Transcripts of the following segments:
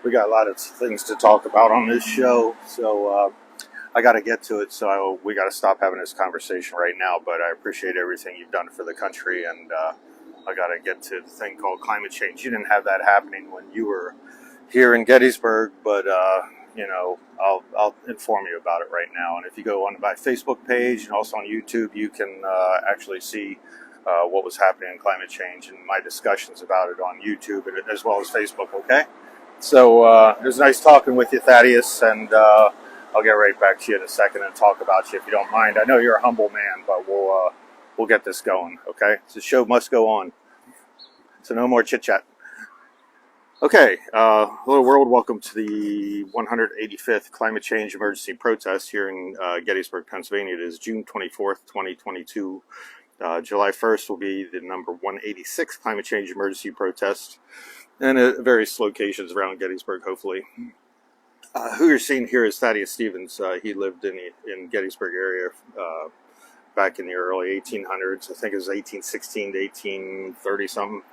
We got a lot of things to talk about on this show, so I got to get to it. So we got to stop having this conversation right now. But I appreciate everything you've done for the country, and I got to get to the thing called climate change. You didn't have that happening when you were here in Gettysburg, but I'll inform you about it right now. And if you go on my Facebook page and also on YouTube, you can actually see what was happening in climate change and my discussions about it on YouTube and as well as Facebook. Okay. So it was nice talking with you, Thaddeus, and I'll get right back to you in a second and talk about you if you don't mind. I know you're a humble man, but we'll get this going, okay? So the show must go on. So no more chit chat. Okay, hello world. Welcome to the 185th Climate Change Emergency Protest here in Gettysburg, Pennsylvania. It is June 24th, 2022. July 1st will be the number 186th Climate Change Emergency Protest, and at various locations around Gettysburg, hopefully. Who you're seeing here is Thaddeus Stevens. He lived in Gettysburg area back in the early 1800s. I think it was 1816 to 1830 something.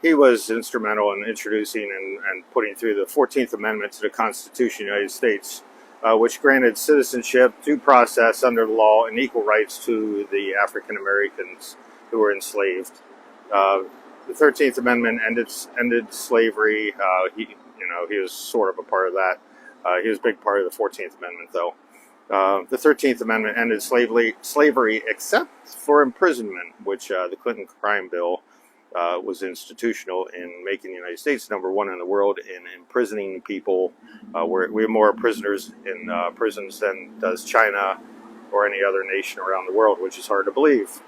He was instrumental in introducing and putting through the 14th Amendment to the Constitution of the United States, which granted citizenship, due process under the law, and equal rights to the African Americans who were enslaved. The 13th Amendment ended slavery. He was sort of a part of that. He was a big part of the 14th Amendment, though. The 13th Amendment ended slavery except for imprisonment, which the Clinton crime bill was institutional in making the United States number one in the world in imprisoning people. We have more prisoners in prisons than does China or any other nation around the world, which is hard to believe.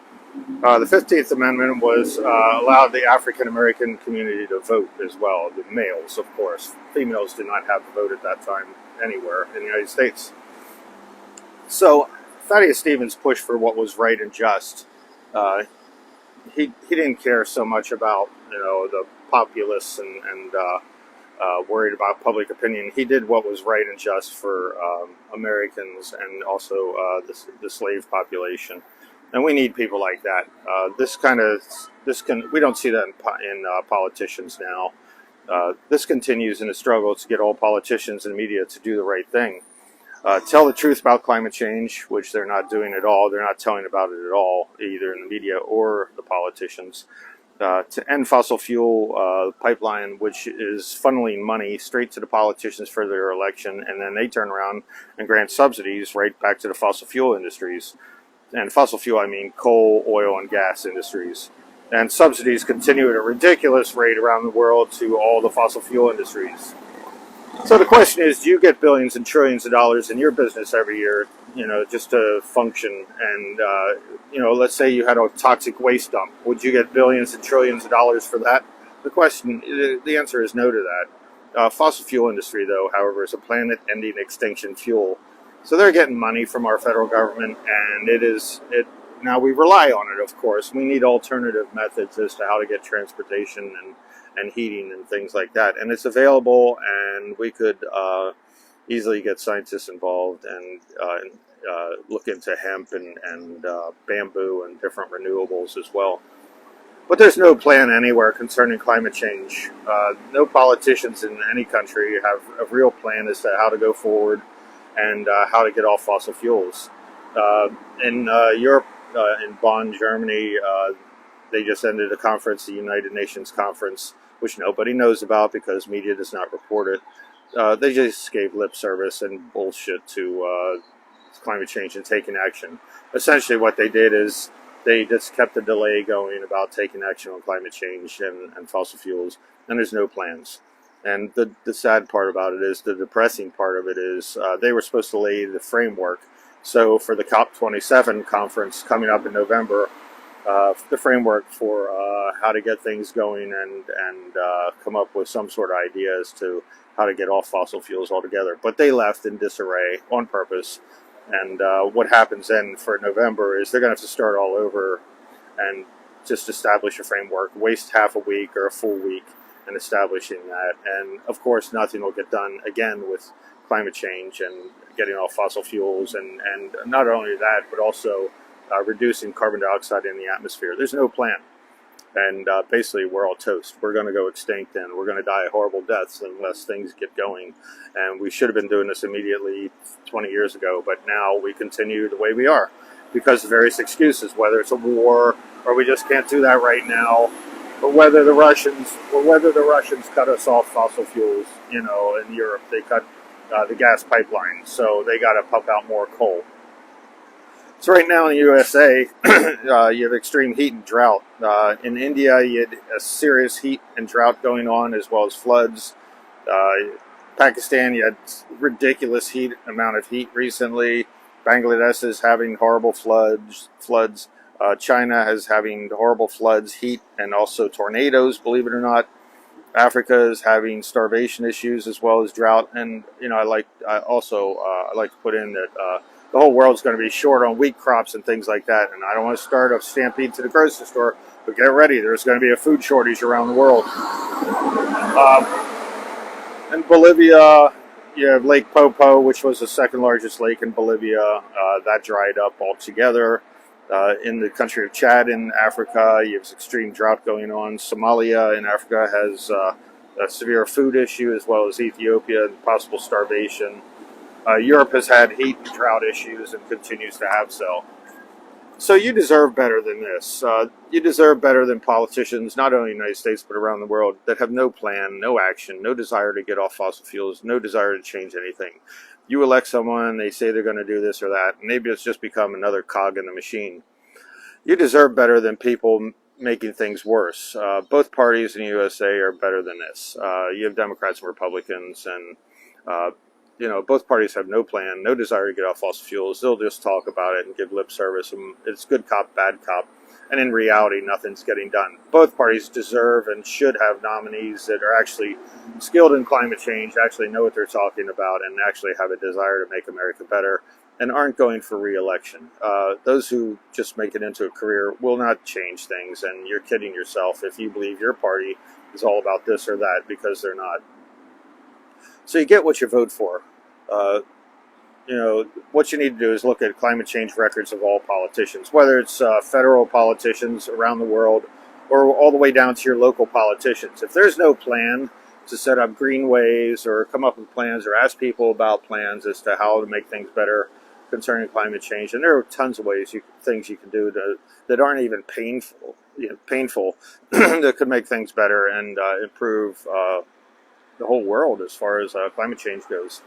The 15th Amendment was allowed the African American community to vote as well, the males, of course. Females did not have a vote at that time anywhere in the United States. So Thaddeus Stevens pushed for what was right and just. He didn't care so much about the populace and worried about public opinion. He did what was right and just for Americans and also the slave population. And we need people like that. We don't see that in politicians now. This continues in the struggle to get all politicians and media to do the right thing. Tell the truth about climate change, which they're not doing at all. They're not telling about it at all, either in the media or the politicians. To end fossil fuel pipeline, which is funneling money straight to the politicians for their election, and then they turn around and grant subsidies right back to the fossil fuel industries. And fossil fuel, I mean coal, oil, and gas industries. And subsidies continue at a ridiculous rate around the world to all the fossil fuel industries. So the question is, do you get billions and trillions of dollars in your business every year, just to function? And, let's say you had a toxic waste dump. Would you get billions and trillions of dollars for that? The answer is no to that. Fossil fuel industry, though, however, is a planet-ending extinction fuel. So they're getting money from our federal government, and now we rely on it, of course. We need alternative methods as to how to get transportation and heating and things like that. And it's available, and we could easily get scientists involved and look into hemp and bamboo and different renewables as well. But there's no plan anywhere concerning climate change. No politicians in any country have a real plan as to how to go forward and how to get off fossil fuels. In Europe, in Bonn, Germany, they just ended a conference, the United Nations conference, which nobody knows about because media does not report it. They just gave lip service and bullshit to climate change and taking action. Essentially what they did is they just kept the delay going about taking action on climate change and fossil fuels, and there's no plans. And the sad part about it is, the depressing part of it is, they were supposed to lay the framework. So for the COP27 conference coming up in November, the framework for how to get things going and come up with some sort of idea as to how to get off fossil fuels altogether. But they left in disarray on purpose. And what happens then for November is they're going to have to start all over and just establish a framework, waste half a week or a full week in establishing that. And of course, nothing will get done again with climate change and getting off fossil fuels. And not only that, but also reducing carbon dioxide in the atmosphere. There's no plan. And basically, we're all toast. We're going to go extinct, and we're going to die horrible deaths unless things get going. And we should have been doing this immediately 20 years ago, but now we continue the way we are because of various excuses, whether it's a war or we just can't do that right now, or whether the Russians cut us off fossil fuels. You know, in Europe they cut the gas pipeline, so they got to pump out more coal. So right now in the USA, you have extreme heat and drought. In India, you had a serious heat and drought going on, as well as floods. Pakistan, you had ridiculous amount of heat recently. Bangladesh is having horrible floods. China is having horrible floods, heat, and also tornadoes, believe it or not. Africa is having starvation issues as well as drought. And, you know, I like to put in that the whole world's going to be short on wheat crops and things like that. And I don't want to start a stampede to the grocery store, but get ready. There's going to be a food shortage around the world. In Bolivia, you have Lake Popo, which was the second largest lake in Bolivia. That dried up altogether. In the country of Chad in Africa, you have extreme drought going on. Somalia in Africa has a severe food issue, as well as Ethiopia, and possible starvation. Europe has had heat and drought issues and continues to have so. So you deserve better than this. You deserve better than politicians, not only in the United States, but around the world, that have no plan, no action, no desire to get off fossil fuels, no desire to change anything. You elect someone, they say they're going to do this or that, and maybe it's just become another cog in the machine. You deserve better than people making things worse. Both parties in the USA are better than this. You have Democrats and Republicans, and you know, both parties have no plan, no desire to get off fossil fuels. They'll just talk about it and give lip service. And it's good cop, bad cop. And in reality, nothing's getting done. Both parties deserve and should have nominees that are actually skilled in climate change, actually know what they're talking about, and actually have a desire to make America better, and aren't going for re-election. Those who just make it into a career will not change things, and you're kidding yourself if you believe your party is all about this or that, because they're not. So you get what you vote for. You know, what you need to do is look at climate change records of all politicians, whether it's federal politicians around the world or all the way down to your local politicians. If there's no plan to set up greenways or come up with plans or ask people about plans as to how to make things better concerning climate change, and there are tons of ways, things you can do that aren't even painful, that could make things better and improve the whole world as far as climate change goes.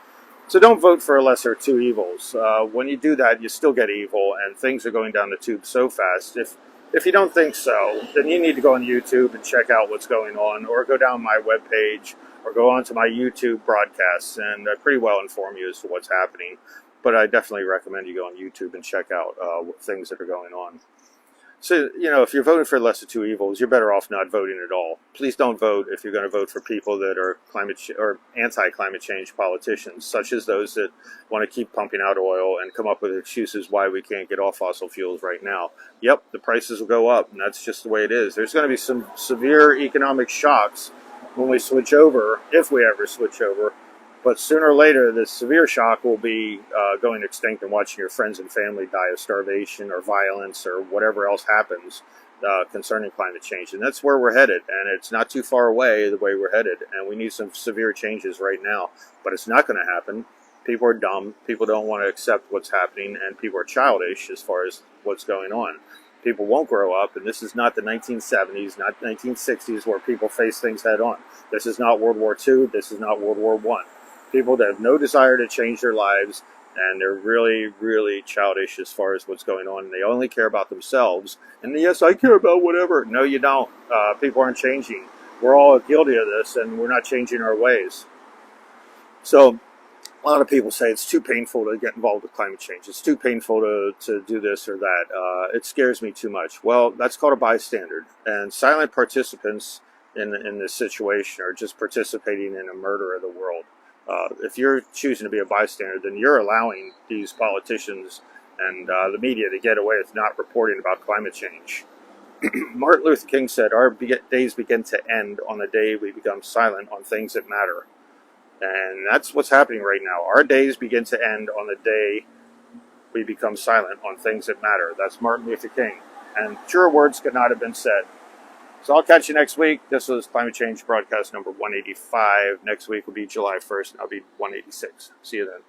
So don't vote for a lesser of two evils. When you do that, you still get evil, and things are going down the tube so fast. If you don't think so, then you need to go on YouTube and check out what's going on, or go down my webpage, or go onto my YouTube broadcasts, and pretty well inform you as to what's happening. But I definitely recommend you go on YouTube and check out things that are going on. So, you know, if you're voting for less of two evils, you're better off not voting at all. Please don't vote if you're going to vote for people that are anti-climate change politicians, such as those that want to keep pumping out oil and come up with excuses why we can't get off fossil fuels right now. Yep, the prices will go up, and that's just the way it is. There's going to be some severe economic shocks when we switch over, if we ever switch over. But sooner or later, the severe shock will be going extinct and watching your friends and family die of starvation or violence or whatever else happens concerning climate change. And that's where we're headed. And it's not too far away the way we're headed. And we need some severe changes right now. But it's not going to happen. People are dumb. People don't want to accept what's happening. And people are childish as far as what's going on. People won't grow up. And this is not the 1970s, not 1960s, where people face things head on. This is not World War II. This is not World War I. People that have no desire to change their lives, and they're really, really childish as far as what's going on. They only care about themselves. And yes, I care about whatever. No, you don't. People aren't changing. We're all guilty of this, and we're not changing our ways. So a lot of people say it's too painful to get involved with climate change. It's too painful to do this or that. It scares me too much. Well, that's called a bystander. And silent participants in this situation are just participating in a murder of the world. If you're choosing to be a bystander, then you're allowing these politicians and the media to get away with not reporting about climate change. Martin Luther King said, "Our days begin to end on the day we become silent on things that matter." And that's what's happening right now. Our days begin to end on the day we become silent on things that matter. That's Martin Luther King. And truer words could not have been said. So I'll catch you next week. This was Climate Change Broadcast number 185. Next week will be July 1st, and I'll be 186. See you then.